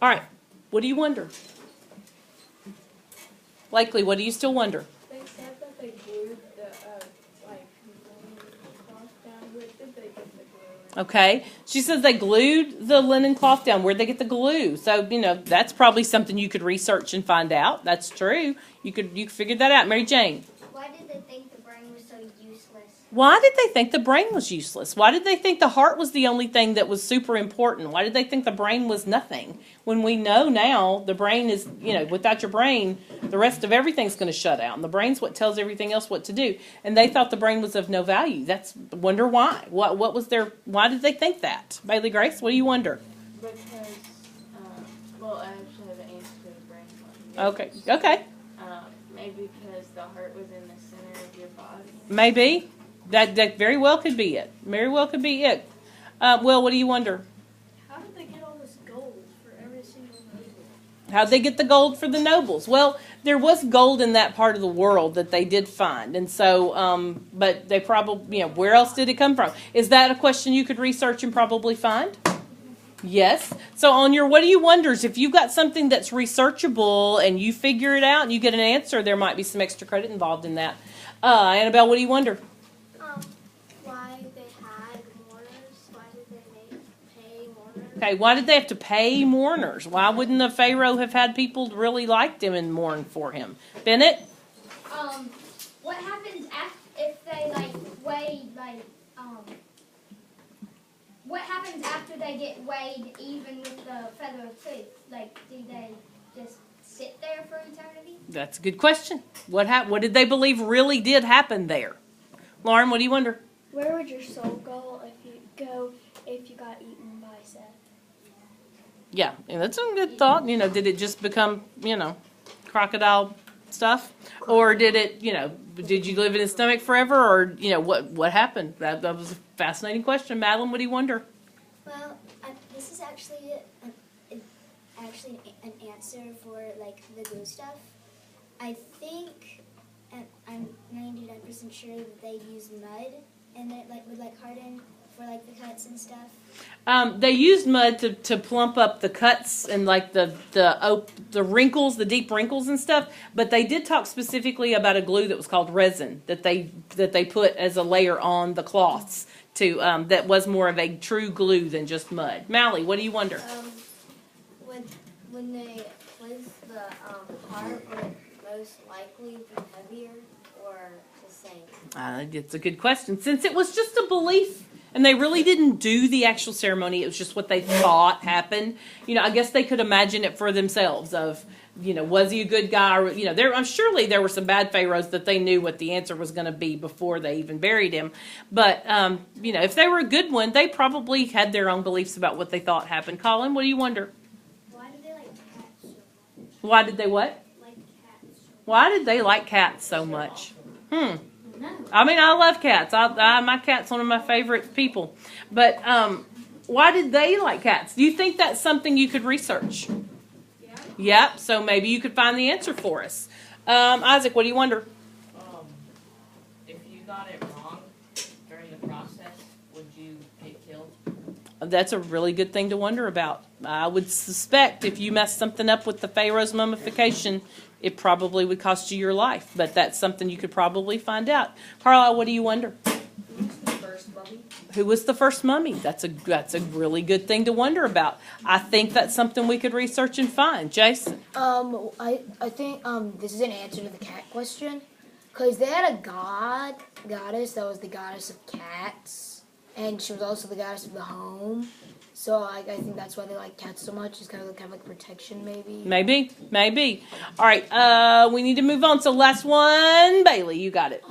All right. What do you wonder? Likely, what do you still wonder? They said that they glued the cloth down. Where did they get the glue? Okay. She says they glued the linen cloth down. Where'd they get the glue? So, that's probably something you could research and find out. That's true. You could figure that out. Mary Jane. Why did they think the brain was so useless? Why did they think the brain was useless? Why did they think the heart was the only thing that was super important? Why did they think the brain was nothing? When we know now the brain is, without your brain, the rest of everything's going to shut out. And the brain's what tells everything else what to do. And they thought the brain was of no value. Wonder why. What was why did they think that? Bailey Grace, what do you wonder? Because, I actually have an answer to the brain one. Okay. Maybe because the heart was in the center of your body. Maybe. That very well could be it. Very well could be it. Will, what do you wonder? How did they get all this gold for every single noble? How'd they get the gold for the nobles? Well, there was gold in that part of the world that they did find. And so, but they probably, where else did it come from? Is that a question you could research and probably find? Yes. So on your what do you wonders, if you've got something that's researchable and you figure it out and you get an answer, there might be some extra credit involved in that. Annabelle, what do you wonder? Why they had mourners? Why did they pay mourners? Okay, why did they have to pay mourners? Why wouldn't the Pharaoh have had people really like him and mourn for him? Bennett? What happens if they weighed what happens after they get weighed even with the feather of truth? Do they just sit there for eternity? That's a good question. What did they believe really did happen there? Lauren, what do you wonder? Where would your soul go if you got eaten by Seth? Yeah, that's a good thought. Did it just become, crocodile stuff? Or did it, did you live in his stomach forever? Or, what happened? That was a fascinating question. Madeline, what do you wonder? Well, this is actually an answer for the glue stuff. I think, and I'm 99% sure that they used mud and then it would harden for the cuts and stuff. They used mud to plump up the cuts and the wrinkles, the deep wrinkles and stuff. But they did talk specifically about a glue that was called resin that they put as a layer on the cloths that was more of a true glue than just mud. Mally, what do you wonder? When they placed the heart, would it most likely be heavier or the same? It's a good question. Since it was just a belief, and they really didn't do the actual ceremony, it was just what they thought happened. I guess they could imagine it for themselves of, was he a good guy? Or, I'm surely there were some bad pharaohs that they knew what the answer was going to be before they even buried him. But, if they were a good one, they probably had their own beliefs about what they thought happened. Colin, what do you wonder? Why did they like cats so much? Why did they what? Like cats so much. Why did they like cats so much? I mean, I love cats. My cat's one of my favorite people. But why did they like cats? Do you think that's something you could research? Yeah. Yep. So maybe you could find the answer for us. Isaac, what do you wonder? If you got it wrong during the process, would you get killed? That's a really good thing to wonder about. I would suspect if you messed something up with the Pharaoh's mummification, it probably would cost you your life. But that's something you could probably find out. Carlisle, what do you wonder? The first mummy? Who was the first mummy? That's a really good thing to wonder about. I think that's something we could research and find. Jason? I think this is an answer to the cat question. Because they had a goddess that was the goddess of cats. And she was also the goddess of the home. So I think that's why they like cats so much. It's kind of like protection, maybe. Maybe. All right, we need to move on. So last one, Bailey, you got it.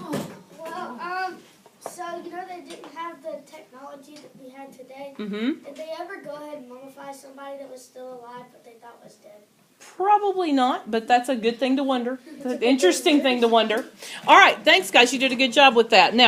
Well, so they didn't have the technology that we had today. Mm-hmm. Did they ever go ahead and mummify somebody that was still alive but they thought was dead? Probably not, but that's a good thing to wonder. It's an interesting thing to wonder. All right, thanks, guys. You did a good job with that. Now.